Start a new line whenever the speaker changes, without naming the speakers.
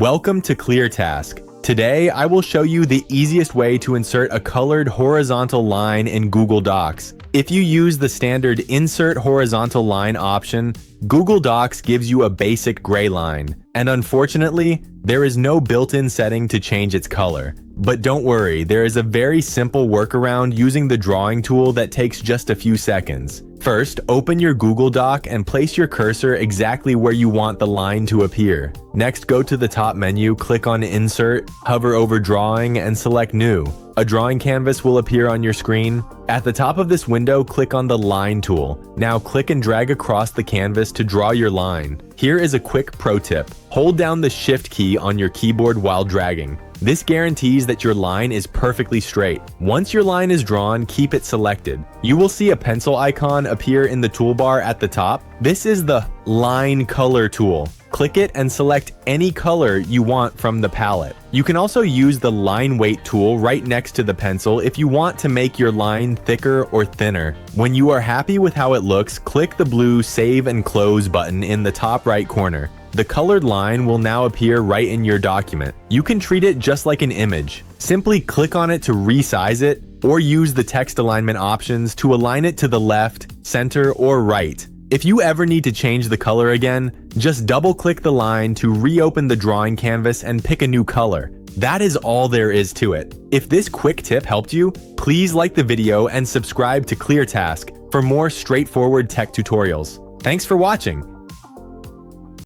Welcome to ClearTask. Today, I will show you the easiest way to insert a colored horizontal line in Google Docs. If you use the standard Insert Horizontal Line option, Google Docs gives you a basic gray line. And unfortunately, there is no built-in setting to change its color. But don't worry, there is a very simple workaround using the drawing tool that takes just a few seconds. First, open your Google Doc and place your cursor exactly where you want the line to appear. Next, go to the top menu, click on Insert, hover over Drawing, and select New. A drawing canvas will appear on your screen. At the top of this window, click on the Line tool. Now click and drag across the canvas to draw your line. Here is a quick pro tip. Hold down the Shift key on your keyboard while dragging. This guarantees that your line is perfectly straight. Once your line is drawn, keep it selected. You will see a pencil icon appear in the toolbar at the top. This is the Line Color tool. Click it and select any color you want from the palette. You can also use the Line Weight tool right next to the pencil if you want to make your line thicker or thinner. When you are happy with how it looks, click the blue Save and Close button in the top right corner. The colored line will now appear right in your document. You can treat it just like an image. Simply click on it to resize it, or use the text alignment options to align it to the left, center, or right. If you ever need to change the color again, just double-click the line to reopen the drawing canvas and pick a new color. That is all there is to it. If this quick tip helped you, please like the video and subscribe to ClearTask for more straightforward tech tutorials. Thanks for watching.